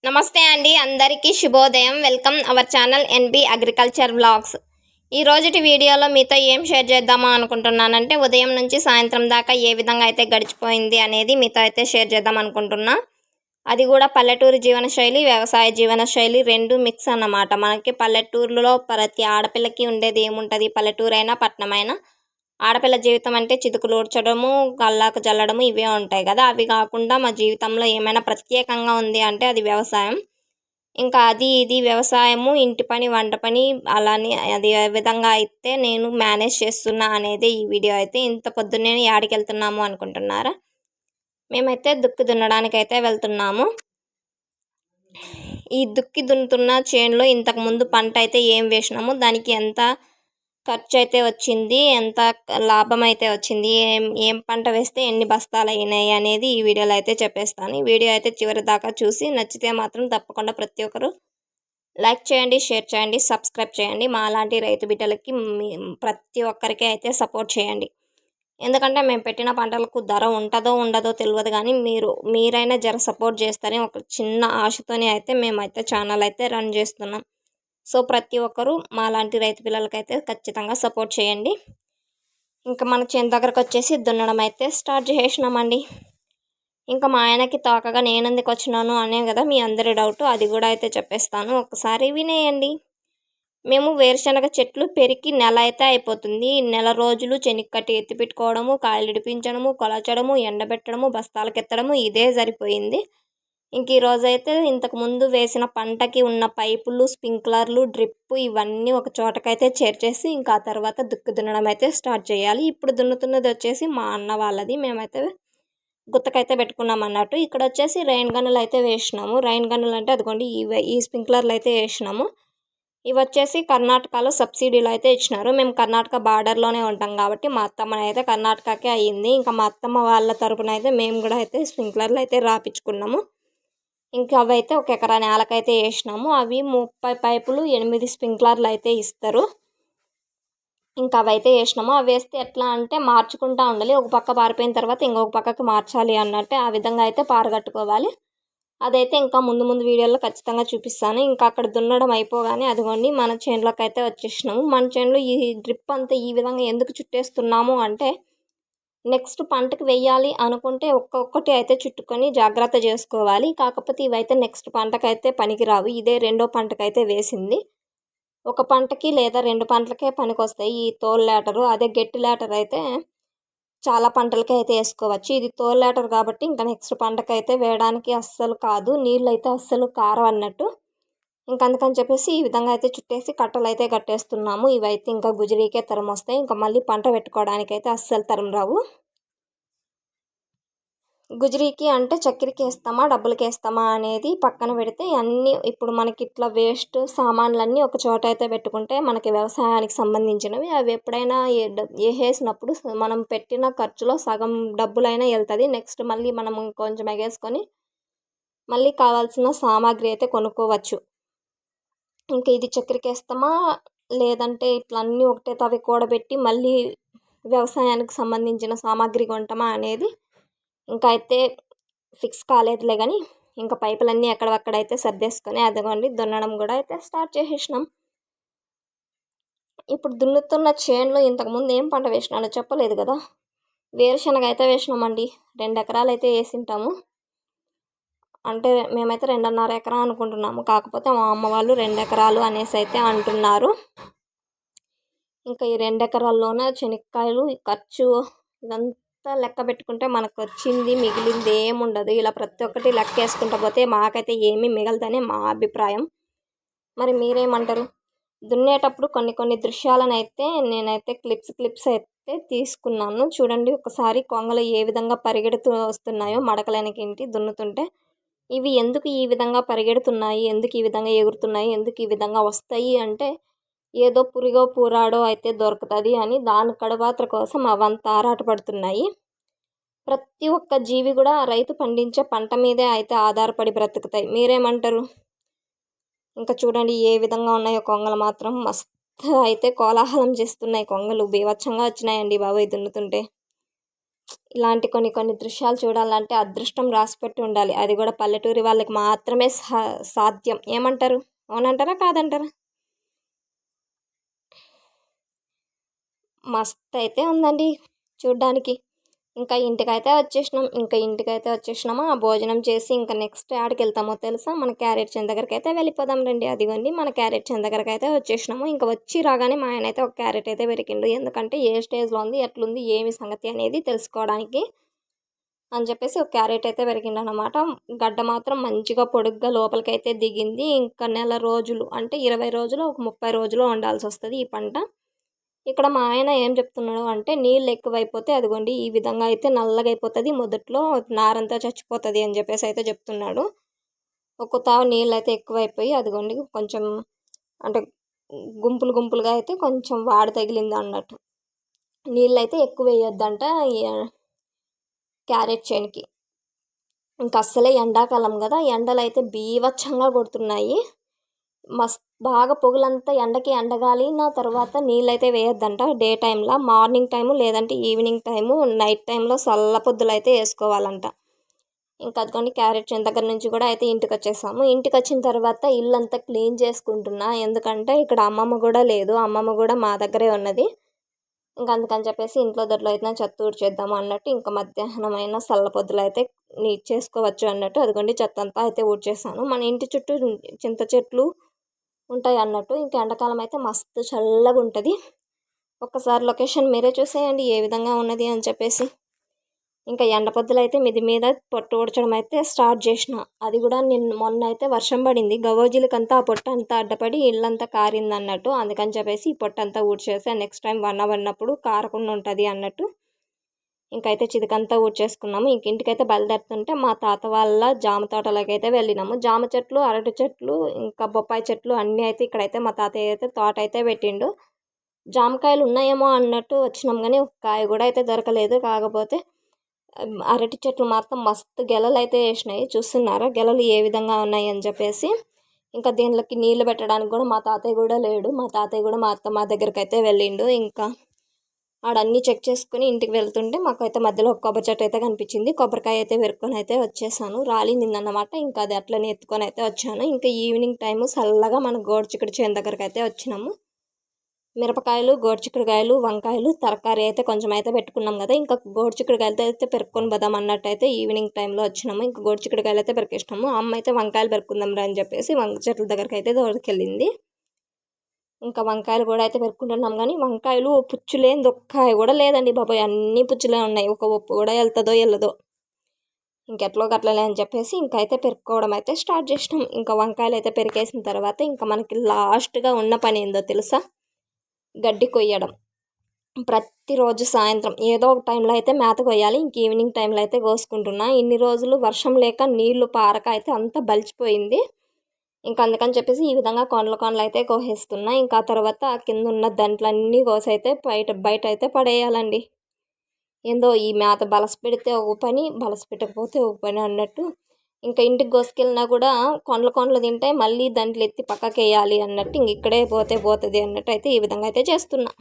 నమస్తే అండి, అందరికీ శుభోదయం. Welcome our channel NB agriculture vlogs. ఈ రోజుటి వీడియోలో మీతో ఏం షేర్ చేద్దామా అనుకుంటున్నానంటే, ఉదయం నుంచి సాయంత్రం దాకా ఏ విధంగా అయితే గడిచిపోయింది అనేది మీతో అయితే షేర్ చేద్దాం అనుకుంటున్నా. అది కూడా పల్లెటూరు జీవనశైలి, వ్యవసాయ జీవనశైలి రెండు మిక్స్ అన్నమాట. మనకి పల్లెటూరులో ప్రతి ఆడపిల్లకి ఉండేది ఏముంటుంది, పల్లెటూరైనా పట్టణమైనా ఆడపిల్ల జీవితం అంటే చితుకులు ఊడ్చడము, కల్లాకు జల్లడము ఇవే ఉంటాయి కదా. అవి కాకుండా మా జీవితంలో ఏమైనా ప్రత్యేకంగా ఉంది అంటే అది వ్యవసాయం. ఇంకా అది ఇది వ్యవసాయము, ఇంటి పని, వంట పని అలానే అది ఏ విధంగా అయితే నేను మేనేజ్ చేస్తున్నా అనేది ఈ వీడియో అయితే. ఇంత పొద్దున్నే యాడికెళ్తున్నాము అనుకుంటున్నారా? మేమైతే దుక్కి దున్నడానికైతే వెళ్తున్నాము. ఈ దుక్కి దున్నుతున్న చేనులో ఇంతకుముందు పంట అయితే ఏం వేసినాము, దానికి ఎంత ఖర్చు అయితే వచ్చింది, ఎంత లాభం అయితే వచ్చింది, ఏం పంట వేస్తే ఎన్ని బస్తాలు అయినాయి అనేది ఈ వీడియోలో అయితే చెప్పేస్తాను. ఈ వీడియో అయితే చివరి దాకా చూసి నచ్చితే మాత్రం తప్పకుండా ప్రతి ఒక్కరు లైక్ చేయండి, షేర్ చేయండి, సబ్స్క్రైబ్ చేయండి. మా లాంటి రైతు బిడ్డలకి ప్రతి ఒక్కరికి అయితే సపోర్ట్ చేయండి. ఎందుకంటే మేము పెట్టిన పంటలకు ధర ఉంటుందో ఉండదో తెలియదు, కానీ మీరైనా జర సపోర్ట్ చేస్తారని ఒక చిన్న ఆశతోనే అయితే మేమైతే ఛానల్ అయితే రన్ చేస్తున్నాం. సో ప్రతి ఒక్కరూ మా లాంటి రైతు పిల్లలకైతే ఖచ్చితంగా సపోర్ట్ చేయండి. ఇంకా మన చేను దగ్గరకు వచ్చేసి దున్నడం అయితే స్టార్ట్ చేసినామండి. ఇంకా మా ఆయనకి తాకగా నేను ఎందుకు వచ్చినాను అనే కదా మీ అందరి డౌట్, అది కూడా అయితే చెప్పేస్తాను, ఒకసారి వినేయండి. మేము వేరుశనగ చెట్లు పెరిగి నెల అయితే అయిపోతుంది. నెల రోజులు చెనిక్కట్టి ఎత్తి పెట్టుకోవడము, కాయలు ఇడిపించడము, కొలచడము, ఎండబెట్టడము, బస్తాలకు ఎత్తడము ఇదే సరిపోయింది. ఇంక ఈరోజైతే ఇంతకుముందు వేసిన పంటకి ఉన్న పైపులు, స్ప్రింక్లర్లు, డ్రిప్ ఇవన్నీ ఒక చోటకైతే చేర్చేసి ఇంకా ఆ తర్వాత దుక్కి దున్నడం అయితే స్టార్ట్ చేయాలి. ఇప్పుడు దున్నుతున్నది వచ్చేసి మా అన్న వాళ్ళది. మేమైతే గుత్తకైతే పెట్టుకున్నాం అన్నట్టు. ఇక్కడ వచ్చేసి రైన్ గన్నులు అయితే వేసినాము. రైన్ గన్నులు అంటే అదిగోండి ఈ స్ప్రింక్లర్లు అయితే వేసినాము. ఇవి వచ్చేసి కర్ణాటకలో సబ్సిడీలు అయితే ఇచ్చినారు. మేము కర్ణాటక బార్డర్లోనే ఉంటాం కాబట్టి మా అత్తమ్మ అయితే కర్ణాటకకే అయ్యింది. ఇంకా మా అత్తమ్మ వాళ్ళ తరపున అయితే మేము కూడా అయితే స్ప్రింక్లర్లు అయితే రాపించుకున్నాము. ఇంకా అవి అయితే ఒక ఎకరా నేలకైతే వేసినాము. అవి 30 పైపులు 8 స్ప్రింక్లర్లు అయితే ఇస్తారు. ఇంకా అవి అయితే వేసినాము. అవి వేస్తే ఎట్లా అంటే మార్చుకుంటూ ఉండాలి. ఒక పక్క పారిపోయిన తర్వాత ఇంకొక పక్కకి మార్చాలి అన్నట్టే ఆ విధంగా అయితే పారగట్టుకోవాలి. అదైతే ఇంకా ముందు వీడియోలో ఖచ్చితంగా చూపిస్తాను. ఇంకా అక్కడ దున్నడం అయిపోగానే అదిగోండి మన చేనులోకి అయితే వచ్చేసినాము. మన చేనులో ఈ డ్రిప్ అంతా ఈ విధంగా ఎందుకు చుట్టేస్తున్నాము అంటే, నెక్స్ట్ పంటకు వెయ్యాలి అనుకుంటే ఒక్కొక్కటి అయితే చుట్టుకొని జాగ్రత్త చేసుకోవాలి. కాకపోతే ఇవైతే నెక్స్ట్ పంటకైతే పనికిరావు. ఇదే రెండో పంటకైతే వేసింది. ఒక పంటకి లేదా 2 పంటలకే పనికొస్తాయి ఈ తోలు లేటరు. అదే గట్టి లేటర్ అయితే చాలా పంటలకి అయితే వేసుకోవచ్చు. ఇది తోలు లేటర్ కాబట్టి ఇంకా నెక్స్ట్ పంటకైతే వేయడానికి అస్సలు కాదు, నీళ్ళు అయితే అస్సలు కారవన్నట్టు. ఇంక అందుకని చెప్పేసి ఈ విధంగా అయితే చుట్టేసి కట్టలు అయితే కట్టేస్తున్నాము. ఇవైతే ఇంకా గుజరీకే తరం వస్తాయి. ఇంకా మళ్ళీ పంట పెట్టుకోవడానికైతే అస్సలు తరం రావు. గుజరీకి అంటే చక్కెరకి వేస్తామా డబ్బులకి వేస్తామా అనేది పక్కన పెడితే, అన్నీ ఇప్పుడు మనకి ఇట్లా వేస్ట్ సామాన్లన్నీ ఒక చోట అయితే పెట్టుకుంటే మనకి వ్యవసాయానికి సంబంధించినవి అవి ఎప్పుడైనా వేసేసినప్పుడు మనం పెట్టిన ఖర్చులో సగం డబ్బులైనా వెళ్తుంది. నెక్స్ట్ మళ్ళీ మనం కొంచెం ఎగేసుకొని మళ్ళీ కావాల్సిన సామాగ్రి అయితే కొనుక్కోవచ్చు. ఇంకా ఇది చక్కెరకి వేస్తామా లేదంటే ఇట్లా అన్నీ ఒకటే తవి కూడబెట్టి మళ్ళీ వ్యవసాయానికి సంబంధించిన సామాగ్రి కొంటామా అనేది ఇంకా అయితే ఫిక్స్ కాలేదులే. కానీ ఇంకా పైపులన్నీ ఎక్కడక్కడైతే సర్దేసుకొని అదిగోండి దున్నడం కూడా అయితే స్టార్ట్ చేసేసినాం. ఇప్పుడు దున్నుతున్న చేనులో ఇంతకుముందు ఏం పంట వేసినానో చెప్పలేదు కదా. వేరుశనగ అయితే వేసినామండి. 2 ఎకరాలు అయితే వేసింటాము. అంటే మేమైతే 2.5 ఎకరా అనుకుంటున్నాము. కాకపోతే మా అమ్మ వాళ్ళు 2 ఎకరాలు అనేసి అయితే అంటున్నారు. ఇంకా ఈ 2 ఎకరాల్లోన శనక్కాయలు ఖర్చు ఇదంతా లెక్క పెట్టుకుంటే మనకు వచ్చింది మిగిలింది ఏముండదు. ఇలా ప్రతి ఒక్కటి లెక్క వేసుకుంటూ పోతే మాకైతే ఏమీ మిగలదని మా అభిప్రాయం. మరి మీరేమంటారు? దున్నేటప్పుడు కొన్ని దృశ్యాలను అయితే నేనైతే క్లిప్స్ అయితే తీసుకున్నాను. చూడండి ఒకసారి కొంగలు ఏ విధంగా పరిగెడుతూ వస్తున్నాయో మడకలెనకేంటి దున్నుతుంటే. ఇవి ఎందుకు ఈ విధంగా పరిగెడుతున్నాయి, ఎందుకు ఈ విధంగా ఎగురుతున్నాయి, ఎందుకు ఈ విధంగా వస్తాయి అంటే, ఏదో పురిగో పూరాడో అయితే దొరుకుతుంది అని దాని కడబాత్ర కోసం అవంతా ఆరాటపడుతున్నాయి. ప్రతి ఒక్క జీవి కూడా రైతు పండించే పంట మీదే అయితే ఆధారపడి బ్రతుకుతాయి. మీరేమంటారు? ఇంకా చూడండి ఏ విధంగా ఉన్నాయో కొంగలు మాత్రం మస్తు అయితే కోలాహలం చేస్తున్నాయి. కొంగలు బీభత్సంగా వచ్చినాయండి బాబోయ్ దున్నుతుంటే. ఇలాంటి కొన్ని కొన్ని దృశ్యాలు చూడాలంటే అదృష్టం రాసిపెట్టి ఉండాలి. అది కూడా పల్లెటూరి వాళ్ళకి మాత్రమే సాధ్యం. ఏమంటారు? అవునంటారా? కాదంటారా? మస్త్ అయితే ఉందండి చూడ్డానికి. ఇంకా ఇంటికైతే వచ్చేసినామా భోజనం చేసి ఇంకా నెక్స్ట్ యాడికెళ్తామో తెలుసా? మన క్యారెట్ చేను దగ్గరకైతే వెళ్ళిపోదాం రండి. అదిగోండి మన క్యారెట్ చేను దగ్గరకైతే వచ్చేసినాము. ఇంకా వచ్చి రాగానే మా ఆయన అయితే ఒక క్యారెట్ అయితే పెరికిండు. ఎందుకంటే ఏ స్టేజ్లో ఉంది, ఎట్లుంది, ఏమి సంగతి అనేది తెలుసుకోవడానికి అని చెప్పేసి ఒక క్యారెట్ అయితే పెరిగిండనమాట. గడ్డ మాత్రం మంచిగా పొడుగ్గా లోపలికైతే దిగింది. ఇంకా నెల రోజులు అంటే 20 రోజులు, ఒక 30 రోజులు వండాల్సొస్తది ఈ పంట. ఇక్కడ మా ఆయన ఏం చెప్తున్నాడు అంటే, నీళ్ళు ఎక్కువైపోతే అదిగోండి ఈ విధంగా అయితే నల్లగా అయిపోతుంది, మొదట్లో నారంతా చచ్చిపోతుంది అని చెప్పేసి అయితే చెప్తున్నాడు. ఒక్క తావు నీళ్ళు అయితే ఎక్కువైపోయి అదిగోండి కొంచెం అంటే గుంపులు గుంపులుగా అయితే కొంచెం వాడు తగిలింది అన్నట్టు. నీళ్ళు అయితే ఎక్కువ వేయొద్దంట ఈ క్యారెట్ చేనుకి. ఇంకా అస్సలే ఎండాకాలం కదా, ఎండలు అయితే బీభత్సంగా కొడుతున్నాయి. బాగా పొగులంతా ఎండకి ఎండగాలిన తర్వాత నీళ్ళైతే వేయొద్దంట డే టైంలో, మార్నింగ్ టైము లేదంటే ఈవినింగ్ టైము, నైట్ టైంలో చల్ల పొద్దులు అయితే వేసుకోవాలంట. ఇంకా అదిగోండి క్యారెట్ చేను దగ్గర నుంచి కూడా అయితే ఇంటికి వచ్చేసాము. ఇంటికి వచ్చిన తర్వాత ఇల్లంతా క్లీన్ చేసుకుంటున్నా. ఎందుకంటే ఇక్కడ అమ్మమ్మ కూడా లేదు, అమ్మమ్మ కూడా మా దగ్గరే ఉన్నది. ఇంకా అందుకని చెప్పేసి ఇంట్లో దొడ్లో అయితే చెత్త ఊడ్చేద్దాము అన్నట్టు ఇంకా మధ్యాహ్నమైన చల్ల పొద్దులు అయితే నీట్ చేసుకోవచ్చు అన్నట్టు అదిగోండి చెత్త అంతా అయితే ఊడ్చేసాను. మన ఇంటి చుట్టూ చింత చెట్లు ఉంటాయి అన్నట్టు. ఇంకా ఎండాకాలం అయితే మస్తు చల్లగా ఉంటుంది. ఒక్కసారి లొకేషన్ మీరే చూసేయండి ఏ విధంగా ఉన్నది అని చెప్పేసి. ఇంకా ఎండ పొద్దులు అయితే మిది మీద పొట్టు ఊడ్చడం అయితే స్టార్ట్ చేసిన. అది కూడా మొన్న అయితే వర్షం పడింది, గవోజీలకంతా ఆ పొట్టు అంతా అడ్డపడి ఇల్లంతా కారింది అన్నట్టు. అందుకని చెప్పేసి ఈ పొట్టు అంతా ఊడ్చేసి నెక్స్ట్ టైం పడినప్పుడు కారకుండా ఉంటుంది అన్నట్టు ఇంకైతే చితికంతా ఊడ్చేసుకున్నాము. ఇంటికైతే బయలుదేరుతుంటే మా తాత వాళ్ళ జామ తోటలోకి అయితే వెళ్ళినాము. జామ చెట్లు, అరటి చెట్లు, ఇంకా బొప్పాయి చెట్లు అన్నీ అయితే ఇక్కడైతే మా తాతయ్య అయితే తోట అయితే పెట్టిండు. జామకాయలు ఉన్నాయేమో అన్నట్టు వచ్చినాం కానీ ఒక కాయ కూడా అయితే దొరకలేదు. కాకపోతే అరటి చెట్లు మాత్రం మస్తు గెలలు అయితే వేసినాయి. చూస్తున్నారా గెలలు ఏ విధంగా ఉన్నాయి అని చెప్పేసి. ఇంకా దీనిలోకి నీళ్ళు పెట్టడానికి కూడా మా తాతయ్య కూడా లేడు. మా తాతయ్య కూడా మా అత్తమ్మ దగ్గరికి అయితే వెళ్ళిండు. ఇంకా ఆడన్నీ చెక్ చేసుకుని ఇంటికి వెళ్తుంటే మాకైతే మధ్యలో ఒక కొబ్బరి చెట్టు అయితే కనిపించింది. కొబ్బరికాయ అయితే పెరుక్కొని అయితే వచ్చేసాను. రాలిందన్నమాట. ఇంకా అది అట్లనే ఎత్తుకొని అయితే వచ్చాను. ఇంకా ఈవినింగ్ టైము చల్లగా మన గోరుచిక్కుడు చేను దగ్గరికి అయితే వచ్చినాము. మిరపకాయలు, గోరుచిక్కుడుకాయలు, వంకాయలు, తరకారీ అయితే కొంచెం అయితే పెట్టుకున్నాం కదా. ఇంకా గోరుచిక్కుడుకాయలతో అయితే పెరుక్కొని పోదాం అన్నట్టు అయితే ఈవినింగ్ టైంలో వచ్చినాము. ఇంకా గోరుచిక్కుడుకాయలు అయితే పెరికేసినాము. అమ్మ అయితే వంకాయలు పెరుక్కుందాం రా అని చెప్పేసి వంక చెట్ల దగ్గరికి అయితే దొరికెళ్ళింది. ఇంకా వంకాయలు కూడా అయితే పెరుక్కుంటున్నాం కానీ వంకాయలు పుచ్చులేని ఒక్కాయ కూడా లేదండి బాబాయ్, అన్నీ పుచ్చులే ఉన్నాయి. ఒక ఉప్పు కూడా వెళ్తుందో వెళ్ళదో ఇంకెట్లో గట్లలే అని చెప్పేసి ఇంకైతే పెరుక్కోవడం అయితే స్టార్ట్ చేసినాం. ఇంకా వంకాయలు అయితే పెరికేసిన తర్వాత ఇంకా మనకి లాస్ట్గా ఉన్న పని ఏందో తెలుసా? గడ్డి కొయ్యడం. ప్రతిరోజు సాయంత్రం ఏదో ఒక టైంలో అయితే మేత కొయ్యాలి. ఇంక ఈవినింగ్ టైంలో అయితే కోసుకుంటున్నా. ఇన్ని రోజులు వర్షం లేక నీళ్లు పారక అయితే అంతా బలిచిపోయింది. ఇంకా అందుకని చెప్పేసి ఈ విధంగా కొండలు అయితే కోసేస్తున్నా. ఇంకా తర్వాత కింద ఉన్న దంట్లన్నీ కోసైతే బయట అయితే పడేయాలండి. ఏందో ఈ మేత బలస పెడితే ఒక పని, బలస పెట్టకపోతే ఒక పని అన్నట్టు. ఇంకా ఇంటికి కోసుకెళ్ళినా కూడా కొండలు తింటే మళ్ళీ దంట్లు ఎత్తి పక్కకి వేయాలి అన్నట్టు. ఇంక ఇక్కడే పోతే పోతుంది అన్నట్టు అయితే ఈ విధంగా అయితే చేస్తున్నా.